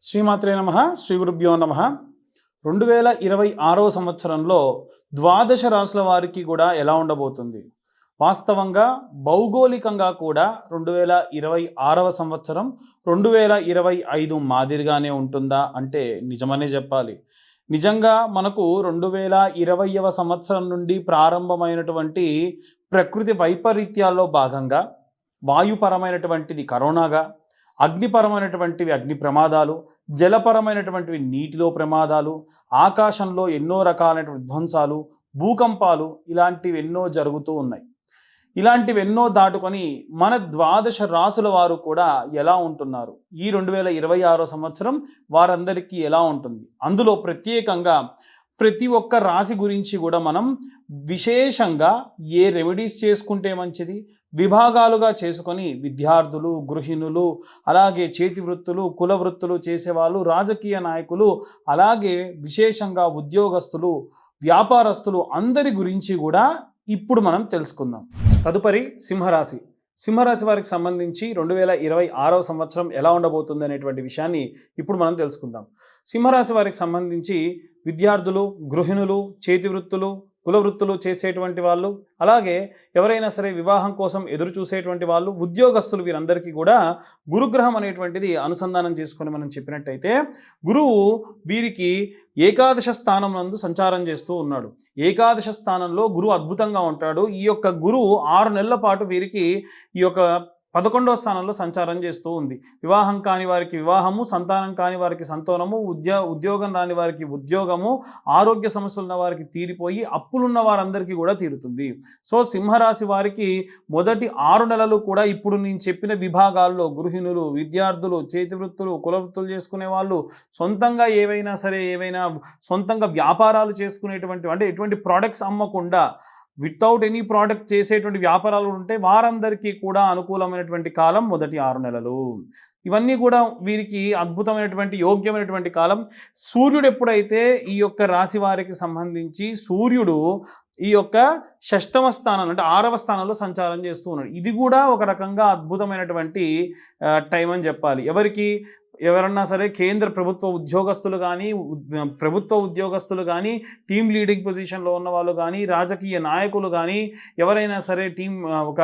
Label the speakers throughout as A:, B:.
A: శ్రీమాత్రే నమః. శ్రీ గురుభ్యో నమః. 2026వ సంవత్సరంలో ద్వాదశ రాశుల వారికి కూడా ఎలా ఉండబోతుంది? వాస్తవంగా భౌగోళికంగా కూడా 2026వ సంవత్సరం 2025 మాదిరిగానే ఉంటుందా అంటే నిజమనే చెప్పాలి. నిజంగా మనకు 2020వ సంవత్సరం నుండి ప్రారంభమైనటువంటి ప్రకృతి వైపరీత్యాల్లో భాగంగా వాయుపరమైనటువంటిది కరోనాగా, అగ్నిపరమైనటువంటివి అగ్ని ప్రమాదాలు, జలపరమైనటువంటివి నీటిలో ప్రమాదాలు, ఆకాశంలో ఎన్నో రకాలైన విధ్వంసాలు, భూకంపాలు ఇలాంటివి ఎన్నో జరుగుతూ ఉన్నాయి. ఇలాంటివెన్నో దాటుకొని మన ద్వాదశ రాసుల వారు కూడా ఎలా ఉంటున్నారు? ఈ 2026 సంవత్సరం వారందరికీ ఎలా ఉంటుంది? అందులో ప్రత్యేకంగా ప్రతి ఒక్క రాశి గురించి కూడా మనం విశేషంగా ఏ రెమెడీస్ చేసుకుంటే మంచిది, విభాగాలుగా చేసుకొని విద్యార్థులు, గృహిణులు, అలాగే చేతి వృత్తులు, కుల వృత్తులు చేసేవాళ్ళు, రాజకీయ నాయకులు, అలాగే విశేషంగా ఉద్యోగస్తులు, వ్యాపారస్తులు అందరి గురించి కూడా ఇప్పుడు మనం తెలుసుకుందాం. తదుపరి సింహరాశి. సింహరాశి వారికి సంబంధించి 2026వ సంవత్సరం ఎలా ఉండబోతుంది అనేటువంటి విషయాన్ని ఇప్పుడు మనం తెలుసుకుందాం. సింహరాశి వారికి సంబంధించి విద్యార్థులు, గృహిణులు, చేతి వృత్తులు, కుల వృత్తులు చేసేటువంటి వాళ్ళు, అలాగే ఎవరైనా సరే వివాహం కోసం ఎదురు చూసేటువంటి వాళ్ళు, ఉద్యోగస్తులు వీరందరికీ కూడా గురుగ్రహం అనేటువంటిది అనుసంధానం చేసుకొని మనం చెప్పినట్టయితే గురువు వీరికి ఏకాదశ స్థానం నందు సంచారం చేస్తూ ఉన్నాడు. ఏకాదశ స్థానంలో గురువు అద్భుతంగా ఉంటాడు. ఈ యొక్క గురువు 6 నెలల పాటు వీరికి ఈ యొక్క 11వ స్థానంలో సంచారం చేస్తూ ఉంది. వివాహం కాని వారికి వివాహము, సంతానం కాని వారికి సంతానము, ఉద్యోగం రాని వారికి ఉద్యోగము, ఆరోగ్య సమస్యలు ఉన్న వారికి తీరిపోయి అప్పులున్న వారందరికీ కూడా తీరుతుంది. సో సింహరాశి వారికి మొదటి 6 నెలలు కూడా ఇప్పుడు నేను చెప్పిన విభాగాల్లో గృహిణులు, విద్యార్థులు, చేతి వృత్తులు, కుల వృత్తులు చేసుకునే వాళ్ళు, సొంతంగా ఏవైనా సొంతంగా వ్యాపారాలు చేసుకునేటువంటి అంటే ఎటువంటి ప్రోడక్ట్స్ అమ్మకుండా వితౌట్ ఎనీ ప్రోడక్ట్ చేసేటువంటి వ్యాపారాలు ఉంటే వారందరికీ కూడా అనుకూలమైనటువంటి కాలం మొదటి 6 నెలలు. ఇవన్నీ కూడా వీరికి అద్భుతమైనటువంటి యోగ్యమైనటువంటి కాలం. సూర్యుడు ఎప్పుడైతే ఈ యొక్క రాశి వారికి సంబంధించి సూర్యుడు ఈ యొక్క 6వ స్థానం అంటే 6వ స్థానంలో సంచారం చేస్తూ ఉన్నాడు. ఇది కూడా ఒక రకంగా అద్భుతమైనటువంటి టైం అని చెప్పాలి. ఎవరన్నా సరే కేంద్ర ప్రభుత్వ ఉద్యోగస్తులు కానీ, ప్రభుత్వ ఉద్యోగస్తులు కానీ, టీమ్ లీడింగ్ పొజిషన్లో ఉన్న వాళ్ళు కానీ, రాజకీయ నాయకులు కానీ, ఎవరైనా సరే ఒక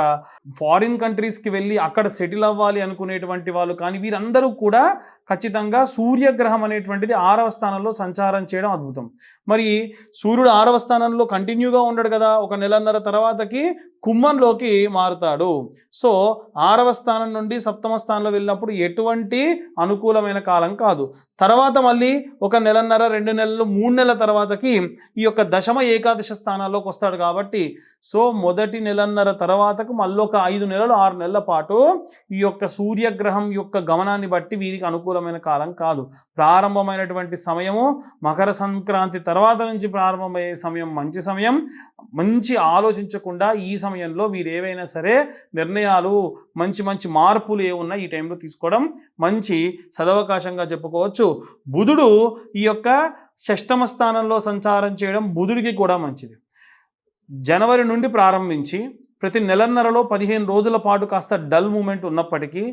A: ఫారిన్ కంట్రీస్కి వెళ్ళి అక్కడ సెటిల్ అవ్వాలి అనుకునేటువంటి వాళ్ళు కానీ, వీరందరూ కూడా ఖచ్చితంగా సూర్యగ్రహం అనేటువంటిది 6వ స్థానంలో సంచారం చేయడం అద్భుతం. మరి సూర్యుడు 6వ స్థానంలో కంటిన్యూగా ఉండడు కదా, ఒక నెలన్నర తర్వాతకి కుంభంలోకి మారుతాడు. సో 6వ స్థానం నుండి 7వ స్థానంలో వెళ్ళినప్పుడు ఎటువంటి అనుకూలమైన కాలం కాదు. తర్వాత మళ్ళీ ఒక నెలన్నర, 2 నెలలు, 3 నెలల తర్వాతకి ఈ యొక్క దశమ ఏకాదశ స్థానాల్లోకి వస్తాడు. కాబట్టి సో మొదటి నెలన్నర తర్వాతకు మళ్ళీ ఒక 5 నెలలు, 6 నెలల పాటు ఈ యొక్క సూర్యగ్రహం యొక్క గమనాన్ని బట్టి వీరికి అనుకూలమైన కాలం కాదు. ప్రారంభమైనటువంటి సమయము మకర సంక్రాంతి తర్వాత నుంచి ప్రారంభమయ్యే సమయం మంచి సమయం. మంచి ఆలోచించకుండా ఈ సమయంలో వీరు ఏవైనా సరే నిర్ణయాలు, మంచి మార్పులు ఏమున్నా ఈ టైంలో తీసుకోవడం మంచి సదవకాశంగా చెప్పుకోవచ్చు. బుధుడు ఈ యొక్క 6వ స్థానంలో సంచారం చేయడం బుధుడికి కూడా మంచిది. జనవరి నుండి ప్రారంభించి ప్రతి నెలన్నరలో 15 రోజుల పాటు కాస్త డల్ మూమెంట్ ఉన్నప్పటికీ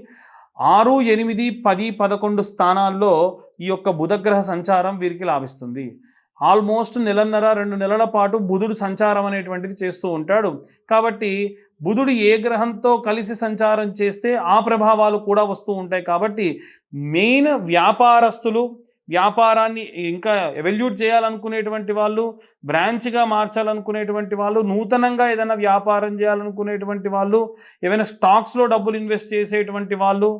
A: 6, 8, 10, 11 స్థానాల్లో ఈ యొక్క బుధగ్రహ సంచారం వీరికి లాభిస్తుంది. ఆల్మోస్ట్ నెలన్నర, 2 నెలల పాటు బుధుడు సంచారం అనేటువంటిది చేస్తూ ఉంటాడు. కాబట్టి బుధుడు ఏ గ్రహంతో కలిసి సంచారం చేస్తే ఆ ప్రభావాలు కూడా వస్తూ ఉంటాయి. కాబట్టి మెయిన్ వ్యాపారస్తులు, వ్యాపారాన్ని ఇంకా ఎవల్యూట్ చేయాలనుకునేటువంటి వాళ్ళు, బ్రాంచ్గా మార్చాలనుకునేటువంటి వాళ్ళు, నూతనంగా ఏదైనా వ్యాపారం చేయాలనుకునేటువంటి వాళ్ళు, ఏవైనా స్టాక్స్లో డబ్బులు ఇన్వెస్ట్ చేసేటువంటి వాళ్ళు,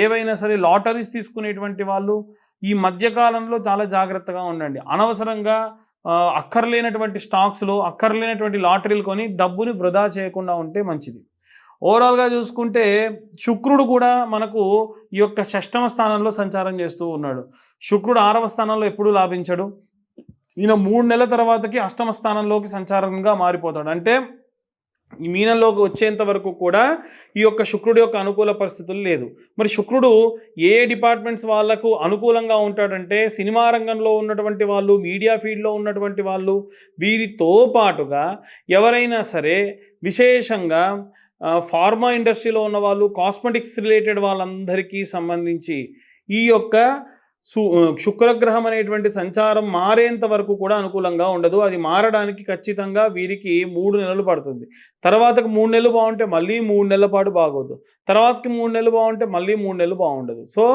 A: ఏవైనా సరే లాటరీస్ తీసుకునేటువంటి వాళ్ళు ఈ మధ్యకాలంలో చాలా జాగ్రత్తగా ఉండండి. అనవసరంగా అక్కర్లేనటువంటి స్టాక్స్లో అక్కర్లేనటువంటి లాటరీలు కొని డబ్బుని వృధా చేయకుండా ఉంటే మంచిది. ఓవరాల్గా చూసుకుంటే శుక్రుడు కూడా మనకు ఈ యొక్క 6వ స్థానంలో సంచారం చేస్తూ ఉన్నాడు. శుక్రుడు 6వ స్థానంలో ఎప్పుడూ లాభించడు. ఈయన 3 నెలల తర్వాతకి 8వ స్థానంలోకి సంచారంగా మారిపోతాడు. అంటే ఈ మీనంలోకి వచ్చేంత వరకు కూడా ఈ యొక్క శుక్రుడి యొక్క అనుకూల పరిస్థితులు లేదు. మరి శుక్రుడు ఏ డిపార్ట్మెంట్స్ వాళ్ళకు అనుకూలంగా ఉంటాడంటే సినిమా రంగంలో ఉన్నటువంటి వాళ్ళు, మీడియా ఫీల్డ్లో ఉన్నటువంటి వాళ్ళు, వీరితో పాటుగా ఎవరైనా సరే విశేషంగా ఫార్మా ఇండస్ట్రీలో ఉన్న వాళ్ళు, కాస్మెటిక్స్ రిలేటెడ్ వాళ్ళందరికీ సంబంధించి ఈ యొక్క శుక్రగ్రహం అనేటువంటి సంచారం మారేంత వరకు కూడా అనుకూలంగా ఉండదు. అది మారడానికి ఖచ్చితంగా వీరికి 3 నెలలు పడుతుంది. తర్వాతకి 3 నెలలు బావుంటే మళ్ళీ 3 నెలల పాటు బాగోదు. తర్వాతకి 3 నెలలు బావుంటే మళ్ళీ 3 నెలలు బావుండదు. సో,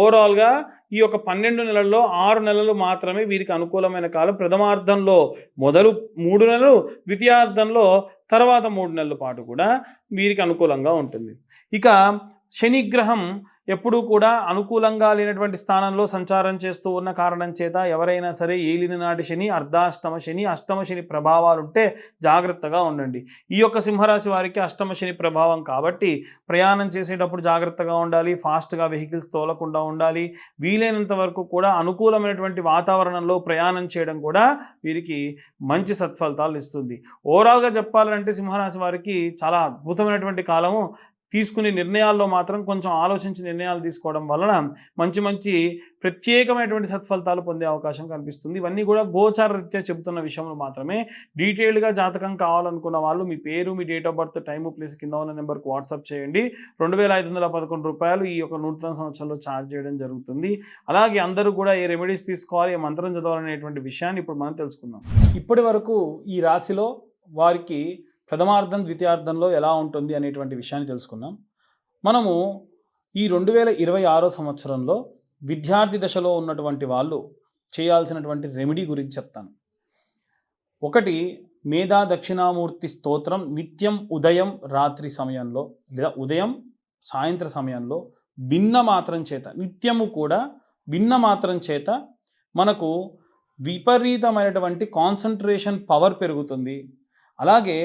A: ఓవరాల్‌గా ఈ యొక్క 12 నెలల్లో 6 నెలలు మాత్రమే వీరికి అనుకూలమైన కాలం. ప్రథమార్థంలో మొదలు 3 నెలలు, ద్వితీయార్థంలో తర్వాత 3 నెలల పాటు కూడా వీరికి అనుకూలంగా ఉంటుంది. ఇక శనిగ్రహం ఎప్పుడూ కూడా అనుకూలంగా లేనటువంటి స్థానంలో సంచారం చేస్తూ ఉన్న కారణం చేత ఎవరైనా సరే ఏలిన నాటి శని, అర్ధాష్టమ శని, అష్టమ శని ప్రభావాలుంటే జాగ్రత్తగా ఉండండి. ఈ యొక్క సింహరాశి వారికి అష్టమ శని ప్రభావం కాబట్టి ప్రయాణం చేసేటప్పుడు జాగ్రత్తగా ఉండాలి. ఫాస్ట్‌గా వెహికల్స్ తోలకుండా ఉండాలి. వీలైనంత వరకు కూడా అనుకూలమైనటువంటి వాతావరణంలో ప్రయాణం చేయడం కూడా వీరికి మంచి సత్ఫలితాలు ఇస్తుంది. ఓవరాల్‌గా చెప్పాలంటే సింహరాశి వారికి చాలా అద్భుతమైనటువంటి కాలము. తీసుకునే నిర్ణయాల్లో మాత్రం కొంచెం ఆలోచించి నిర్ణయాలు తీసుకోవడం వలన మంచి ప్రత్యేకమైనటువంటి సత్ఫలితాలు పొందే అవకాశం కనిపిస్తుంది. ఇవన్నీ కూడా గోచార రీత్యా చెబుతున్న విషయంలో మాత్రమే. డీటెయిల్డ్‌గా జాతకం కావాలనుకున్న వాళ్ళు మీ పేరు, మీ date of birth, time, place కింద ఉన్న నెంబర్‌కి వాట్సాప్ చేయండి. రూ. 2,511 ఈ యొక్క నూతన సంవత్సరంలో ఛార్జ్ చేయడం జరుగుతుంది. అలాగే అందరూ కూడా ఏ రెమెడీస్ తీసుకోవాలి, ఏ మంత్రం చదవాలనేటువంటి విషయాన్ని ఇప్పుడు మనం తెలుసుకుందాం. ఇప్పటి వరకు ఈ రాశిలో వారికి ప్రథమార్థం, ద్వితీయార్థంలో ఎలా ఉంటుంది అనేటువంటి విషయాన్ని తెలుసుకుందాం. మనము ఈ 2026 సంవత్సరంలో విద్యార్థి దశలో ఉన్నటువంటి వాళ్ళు చేయాల్సినటువంటి రెమెడీ గురించి చెప్తాను. ఒకటి, మేధా దక్షిణామూర్తి స్తోత్రం నిత్యం ఉదయం, రాత్రి సమయంలో లేదా ఉదయం, సాయంత్ర సమయంలో విన్న మాత్రం చేత, నిత్యము కూడా విన్న మాత్రం చేత మనకు విపరీతమైనటువంటి కాన్సంట్రేషన్ పవర్ పెరుగుతుంది. అలాగే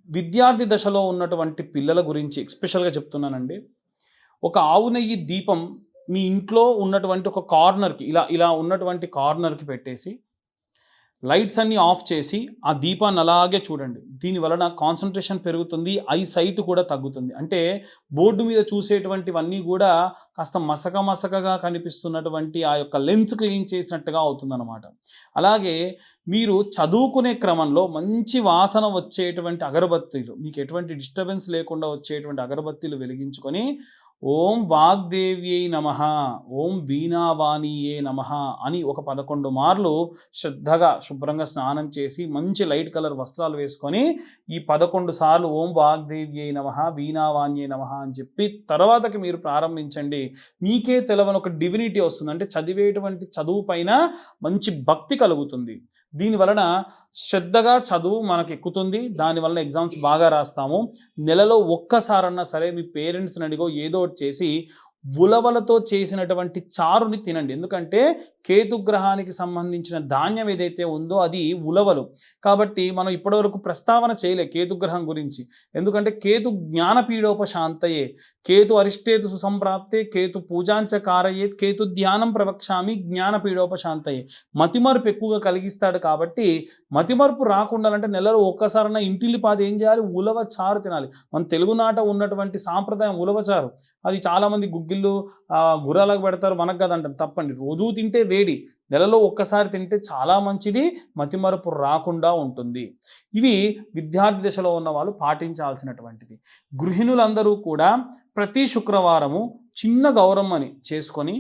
A: విద్యార్థి దశలో ఉన్నటువంటి పిల్లల గురించి ఎస్పెషల్‌గా చెప్తున్నానండి. ఒక ఆవు నెయ్యి దీపం మీ ఇంట్లో ఉన్నటువంటి ఒక కార్నర్‌కి ఇలా ఉన్నటువంటి కార్నర్‌కి పెట్టేసి, లైట్స్ అన్నీ ఆఫ్ చేసి ఆ దీపాన్ని అలాగే చూడండి. దీని వలన కాన్సంట్రేషన్ పెరుగుతుంది. ఐ సైట్ కూడా తగ్గుతుంది. అంటే బోర్డు మీద చూసేటువంటివన్నీ కూడా కాస్త మసకగా కనిపిస్తున్నటువంటి ఆ యొక్క లెన్స్ క్లీన్ చేసినట్టుగా అవుతుందన్నమాట. అలాగే మీరు చదువుకునే క్రమంలో మంచి వాసన వచ్చేటువంటి అగరబత్తీలు, మీకు ఎటువంటి డిస్టర్బెన్స్ లేకుండా వచ్చేటువంటి అగరబత్తీలు వెలిగించుకొని ఓం వాగ్దేవ్యై నమః, ఓం వీణావాణియే నమః అని ఒక 11 మార్లు శ్రద్ధగా శుభ్రంగా స్నానం చేసి మంచి లైట్ కలర్ వస్త్రాలు వేసుకొని ఈ 11 సార్లు ఓం వాగ్దేవ్యై నమః, వీణావాణ్యే నమః అని చెప్పి తర్వాతకి మీరు ప్రారంభించండి. మీకే తెలవని ఒక డివినిటీ వస్తుంది. అంటే చదివేటువంటి చదువు పైన మంచి భక్తి కలుగుతుంది. దీనివలన శ్రద్ధగా చదువు మనకు ఎక్కుతుంది. దానివల్ల ఎగ్జామ్స్ బాగా రాస్తాము. నెలలో ఒక్కసారన్నా సరే మీ పేరెంట్స్‌ని అడిగో ఏదో ఒకటి చేసి ఉలవలతో చేసినటువంటి చారుని తినండి. ఎందుకంటే కేతుగ్రహానికి సంబంధించిన ధాన్యం ఏదైతే ఉందో అది ఉలవలు. కాబట్టి మనం ఇప్పటివరకు ప్రస్తావన చేయలే కేతుగ్రహం గురించి. ఎందుకంటే కేతు జ్ఞానపీడోపశాంతయే, కేతు అరిష్టేతు సుసంప్రాప్తే, కేతు పూజాంచ కారయేత్, కేతు ధ్యానం ప్రవక్ష్యామి జ్ఞానపీడోపశాంతయే. మతిమరుపు ఎక్కువగా కలిగిస్తాడు కాబట్టి మతిమరుపు రాకుండాలంటే నెలలో ఒక్కసారన్నా ఇంటిల్లిపాది ఏం చేయాలి? ఉలవ చారు తినాలి. మన తెలుగునాట ఉన్నటువంటి సాంప్రదాయం ఉలవ చారు. అది చాలామంది గుగ్గిళ్ళు గుర్రాలకు పెడతారు, మనకు కదంటారు. తప్పండి. రోజూ తింటే వేడి, నెలలో ఒక్కసారి తింటే చాలా మంచిది, మతిమరుపు రాకుండా ఉంటుంది. ఇవి విద్యార్థి దశలో ఉన్న వాళ్ళు పాటించాల్సినటువంటిది. గృహిణులందరూ కూడా ప్రతి శుక్రవారము చిన్న గౌరమ్మని చేసుకొని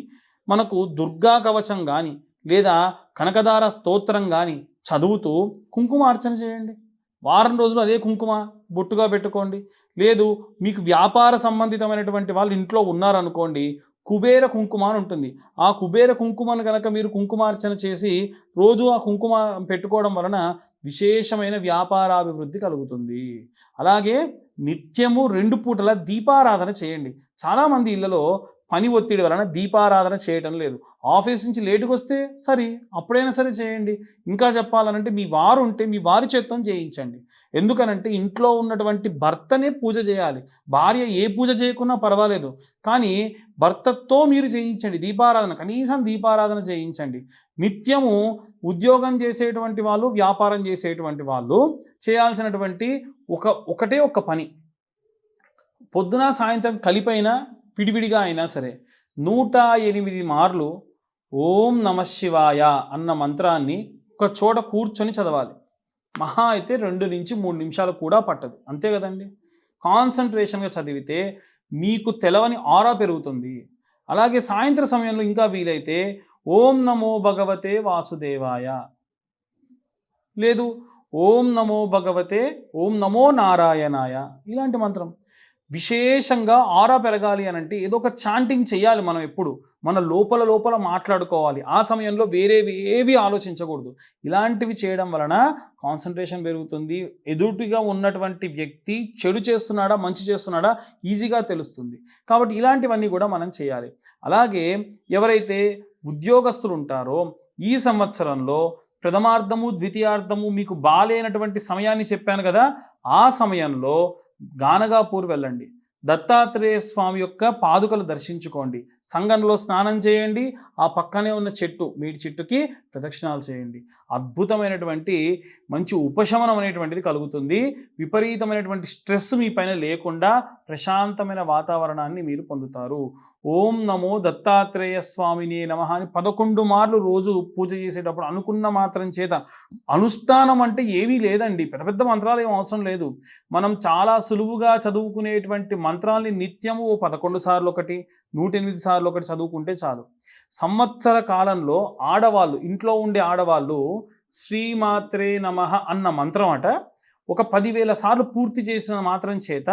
A: మనకు దుర్గా కవచం కానీ లేదా కనకదార స్తోత్రం కానీ చదువుతూ కుంకుమార్చన చేయండి. వారం రోజులు అదే కుంకుమ బొట్టుగా పెట్టుకోండి. లేదు మీకు వ్యాపార సంబంధితమైనటువంటి వాళ్ళు ఇంట్లో ఉన్నారనుకోండి, కుబేర కుంకుమ అని ఉంటుంది. ఆ కుబేర కుంకుమను కనుక మీరు కుంకుమార్చన చేసి రోజు ఆ కుంకుమ పెట్టుకోవడం వలన విశేషమైన వ్యాపారాభివృద్ధి కలుగుతుంది. అలాగే నిత్యము 2 పూటల దీపారాధన చేయండి. చాలామంది ఇళ్లలో పని ఒత్తిడి వలన దీపారాధన చేయటం లేదు. ఆఫీస్ నుంచి లేటుగా వస్తే సరే, అప్పుడైనా సరే చేయండి. ఇంకా చెప్పాలనంటే మీ వారు ఉంటే మీ వారి చేత్తో చేయించండి. ఎందుకనంటే ఇంట్లో ఉన్నటువంటి భర్తనే పూజ చేయాలి. భార్య ఏ పూజ చేయకున్నా పర్వాలేదు, కానీ భర్తతో మీరు చేయించండి దీపారాధన. కనీసం దీపారాధన చేయించండి. నిత్యము ఉద్యోగం చేసేటువంటి వాళ్ళు, వ్యాపారం చేసేటువంటి వాళ్ళు చేయాల్సినటువంటి ఒకటే ఒక పని, పొద్దున సాయంత్రం కలిపైనా విడివిడిగా అయినా సరే 108 మార్లు ఓం నమః శివాయ అన్న మంత్రాన్ని ఒక చోట కూర్చొని చదవాలి. మహా అయితే 2 నుంచి 3 నిమిషాలు కూడా పట్టదు. అంతే కదండి. కాన్సన్ట్రేషన్గా చదివితే మీకు తెలవని ఆరా పెరుగుతుంది. అలాగే సాయంత్రం సమయంలో ఇంకా వీలైతే ఓం నమో భగవతే వాసుదేవాయ, లేదు ఓం నమో నారాయణాయ, ఇలాంటి మంత్రం. విశేషంగా ఆరా పెరగాలి అనంటే ఏదో ఒక చాంటింగ్ చేయాలి. మనం ఎప్పుడు మన లోపల మాట్లాడుకోవాలి. ఆ సమయంలో వేరేవి ఏవి ఆలోచించకూడదు. ఇలాంటివి చేయడం వలన కాన్సంట్రేషన్ పెరుగుతుంది. ఎదుటిగా ఉన్నటువంటి వ్యక్తి చెడు చేస్తున్నాడా మంచి చేస్తున్నాడా ఈజీగా తెలుస్తుంది. కాబట్టి ఇలాంటివన్నీ కూడా మనం చేయాలి. అలాగే ఎవరైతే ఉద్యోగస్తులు ఉంటారో ఈ సంవత్సరంలో ప్రథమార్థము ద్వితీయార్థము మీకు బాలేనటువంటి సమయాన్ని చెప్పాను కదా, ఆ సమయంలో గానగాపూర్ వెళ్ళండి. దత్తాత్రేయ స్వామి యొక్క పాదుకలు దర్శించుకోండి. సంగంలో స్నానం చేయండి. ఆ పక్కనే ఉన్న మీడి చెట్టుకి ప్రదక్షిణాలు చేయండి. అద్భుతమైనటువంటి మంచి ఉపశమనం అనేటువంటిది కలుగుతుంది. విపరీతమైనటువంటి స్ట్రెస్ మీ పైన లేకుండా ప్రశాంతమైన వాతావరణాన్ని మీరు పొందుతారు. ఓం నమో దత్తాత్రేయ స్వామిని నమః అని 11 మార్లు రోజు పూజ చేసేటప్పుడు అనుకున్న మాత్రం చేత, అనుష్ఠానం అంటే ఏమీ లేదండి, పెద్ద పెద్ద మంత్రాలు ఏం అవసరం లేదు. మనం చాలా సులువుగా చదువుకునేటువంటి మంత్రాల్ని నిత్యము 11 సార్లు ఒకటి, 108 సార్లు ఒకటి చదువుకుంటే చాలు. సంవత్సర కాలంలో ఆడవాళ్ళు, ఇంట్లో ఉండే ఆడవాళ్ళు శ్రీమాత్రే నమః అన్న మంత్రం అట ఒక 10,000 సార్లు పూర్తి చేసిన మాత్రం చేత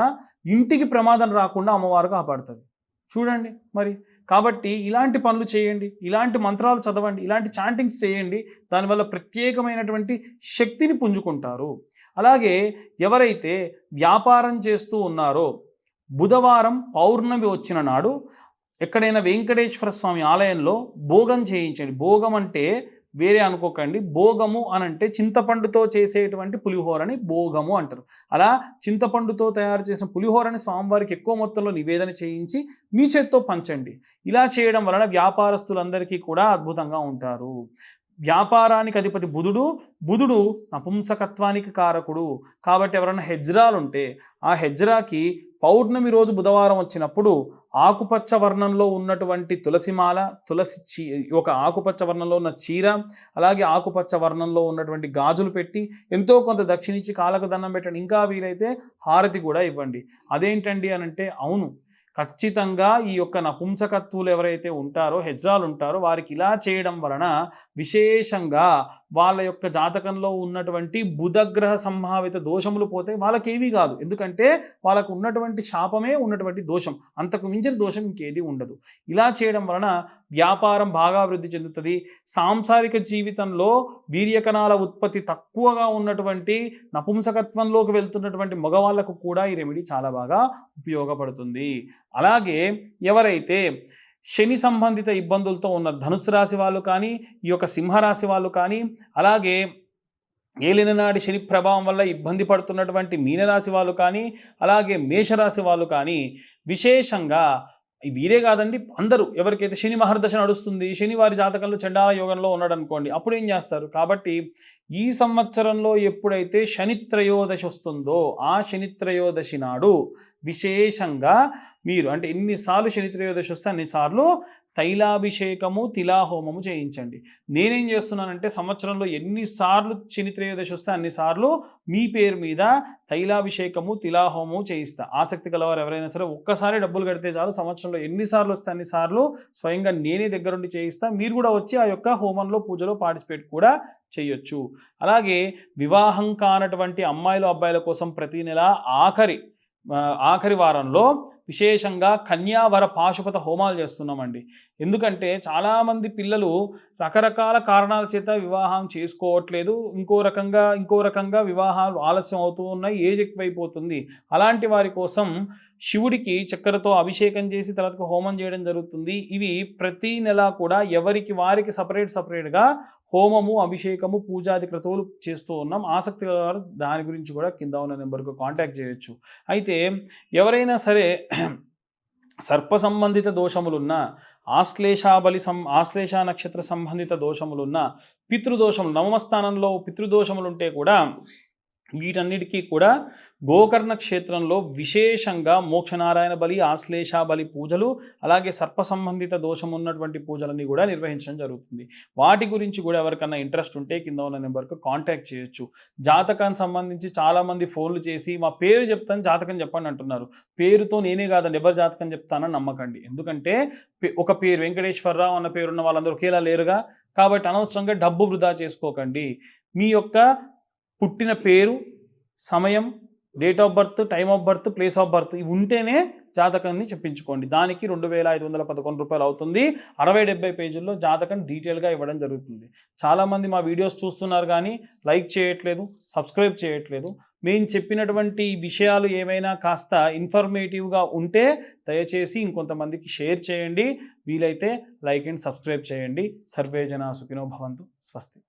A: ఇంటికి ప్రమాదం రాకుండా అమ్మవారు కాపాడుతుంది. చూడండి మరి. కాబట్టి ఇలాంటి పనులు చేయండి, ఇలాంటి మంత్రాలు చదవండి, ఇలాంటి చాంటింగ్స్ చేయండి. దానివల్ల ప్రత్యేకమైనటువంటి శక్తిని పుంజుకుంటారు. అలాగే ఎవరైతే వ్యాపారం చేస్తూ ఉన్నారో బుధవారం పౌర్ణమి వచ్చిన నాడు ఎక్కడైనా వెంకటేశ్వర స్వామి ఆలయంలో భోగం చేయించండి. భోగం అంటే వేరే అనుకోకండి. భోగము అనంటే చింతపండుతో చేసేటువంటి పులిహోరని భోగము అంటారు. అలా చింతపండుతో తయారు చేసిన పులిహోరని స్వామివారికి ఎక్కువ మొత్తంలో నివేదన చేయించి మీ చేత్తో పంచండి. ఇలా చేయడం వలన వ్యాపారస్తులందరికీ కూడా అద్భుతంగా ఉంటారు. వ్యాపారానికి అధిపతి బుధుడు నపుంసకత్వానికి కారకుడు. కాబట్టి ఎవరైనా హెజ్రాలుంటే ఆ హెజ్రాకి పౌర్ణమి రోజు బుధవారం వచ్చినప్పుడు ఆకుపచ్చ వర్ణంలో ఉన్నటువంటి తులసిమాల, ఒక ఆకుపచ్చ వర్ణంలో ఉన్న చీర, అలాగే ఆకుపచ్చ వర్ణంలో ఉన్నటువంటి గాజులు పెట్టి ఎంతో కొంత దక్షిణించి కాళ్ళకు దండం పెట్టండి. ఇంకా వీలైతే హారతి కూడా ఇవ్వండి. అదేంటండి అనంటే అవును, ఖచ్చితంగా ఈ యొక్క నపుంసకత్వులు ఎవరైతే ఉంటారో, హెజ్రాలు ఉంటారో, వారికి ఇలా చేయడం వలన విశేషంగా వాళ్ళ యొక్క జాతకంలో ఉన్నటువంటి బుధగ్రహ సంభావిత దోషములు పోతే వాళ్ళకేమీ కాదు. ఎందుకంటే వాళ్ళకు ఉన్నటువంటి శాపమే ఉన్నటువంటి దోషం, అంతకు మించిన దోషం ఇంకేది ఉండదు. ఇలా చేయడం వలన వ్యాపారం బాగా అభివృద్ధి చెందుతుంది. సాంసారిక జీవితంలో వీర్యకణాల ఉత్పత్తి తక్కువగా ఉన్నటువంటి నపుంసకత్వంలోకి వెళ్తున్నటువంటి మగవాళ్ళకు కూడా ఈ రెమెడీ చాలా బాగా ఉపయోగపడుతుంది. అలాగే ఎవరైతే శని సంబంధిత ఇబ్బందులతో ఉన్న ధనుసు రాశి వాళ్ళు కానీ, ఈ యొక్క సింహరాశి వాళ్ళు కానీ, అలాగే ఏలిననాటి శని ప్రభావం వల్ల ఇబ్బంది పడుతున్నటువంటి మీనరాశి వాళ్ళు కానీ, అలాగే మేషరాశి వాళ్ళు కానీ, విశేషంగా వీరే కాదండి, అందరూ ఎవరికైతే శని మహర్దశ నడుస్తుంది, శని వారి జాతకంలో చండాల యోగంలో ఉన్నాడు అనుకోండి, అప్పుడు ఏం చేస్తారు? కాబట్టి ఈ సంవత్సరంలో ఎప్పుడైతే శని త్రయోదశి వస్తుందో ఆ శని త్రయోదశి నాడు విశేషంగా మీరు అంటే ఎన్నిసార్లు శని త్రయోదశి వస్తే అన్నిసార్లు తైలాభిషేకము తిలాహోమము చేయించండి. నేనేం చేస్తున్నానంటే సంవత్సరంలో ఎన్నిసార్లు శని త్రయోదశి వస్తే అన్నిసార్లు మీ పేరు మీద తైలాభిషేకము తిలాహోమము చేయిస్తా. ఆసక్తి గలవారు ఎవరైనా సరే ఒక్కసారి డబ్బులు కడితే చాలు, సంవత్సరంలో ఎన్నిసార్లు వస్తే అన్నిసార్లు స్వయంగా నేనే దగ్గరుండి చేయిస్తా. మీరు కూడా వచ్చి ఆ యొక్క హోమంలో పూజలో పార్టిసిపేట్ కూడా చేయొచ్చు. అలాగే వివాహం కానటువంటి అమ్మాయిలు అబ్బాయిల కోసం ప్రతి నెల ఆఖరి వారంలో విశేషంగా కన్యావర పాశుపత హోమాలు చేస్తున్నామండి. ఎందుకంటే చాలామంది పిల్లలు రకరకాల కారణాల చేత వివాహం చేసుకోవట్లేదు, ఇంకో రకంగా వివాహాలు ఆలస్యం అవుతూ ఉన్నాయి, ఏజ్ ఎక్కువైపోతుంది. అలాంటి వారి కోసం శివుడికి చక్కెరతో అభిషేకం చేసి తర్వాత హోమం చేయడం జరుగుతుంది. ఇవి ప్రతి నెల కూడా ఎవరికి వారికి సపరేట్గా హోమము, అభిషేకము, పూజాది క్రతువులు చేస్తూ ఉన్నాం. ఆసక్తి గలవారు దాని గురించి కూడా కింద ఉన్న నెంబర్కు కాంటాక్ట్ చేయొచ్చు. అయితే ఎవరైనా సరే సర్ప సంబంధిత దోషములున్న, ఆశ్లేష నక్షత్ర సంబంధిత దోషములున్న, పితృదోషములు నవమ స్థానంలో పితృదోషములుంటే కూడా వీటన్నిటికీ కూడా గోకర్ణ క్షేత్రంలో విశేషంగా మోక్షనారాయణ బలి, ఆశ్లేష బలి పూజలు, అలాగే సర్ప సంబంధిత దోషం ఉన్నటువంటి పూజలన్నీ కూడా నిర్వహించడం జరుగుతుంది. వాటి గురించి కూడా ఎవరికన్నా ఇంట్రెస్ట్ ఉంటే కింద ఉన్న నెంబర్కు కాంటాక్ట్ చేయొచ్చు. జాతకానికి సంబంధించి చాలామంది ఫోన్లు చేసి మా పేరు చెప్తాను జాతకం చెప్పండి అంటున్నారు. పేరుతో నేనే కాదండి ఎవరి జాతకం చెప్తానని నమ్మకండి. ఎందుకంటే ఒక పేరు వెంకటేశ్వరరావు అన్న పేరున్న వాళ్ళందరూ ఒకేలా లేరుగా. కాబట్టి అనవసరంగా డబ్బు వృధా చేసుకోకండి. మీ యొక్క పుట్టిన పేరు, సమయం, date of birth, time of birth, place of birth ఇవి ఉంటేనే జాతకాన్ని చెప్పించుకోండి. దానికి 2511 రూపాయలు అవుతుంది. 60-70 పేజీల్లో జాతకం డీటెయిల్గా ఇవ్వడం జరుగుతుంది. చాలామంది మా వీడియోస్ చూస్తున్నారు కానీ లైక్ చేయట్లేదు, సబ్స్క్రైబ్ చేయట్లేదు. మేము చెప్పినటువంటి విషయాలు ఏమైనా కాస్త ఇన్ఫర్మేటివ్గా ఉంటే దయచేసి ఇంకొంతమందికి షేర్ చేయండి. వీలైతే లైక్ అండ్ సబ్స్క్రైబ్ చేయండి. సర్వే జనా సుఖినో భవంతు. స్వస్తి.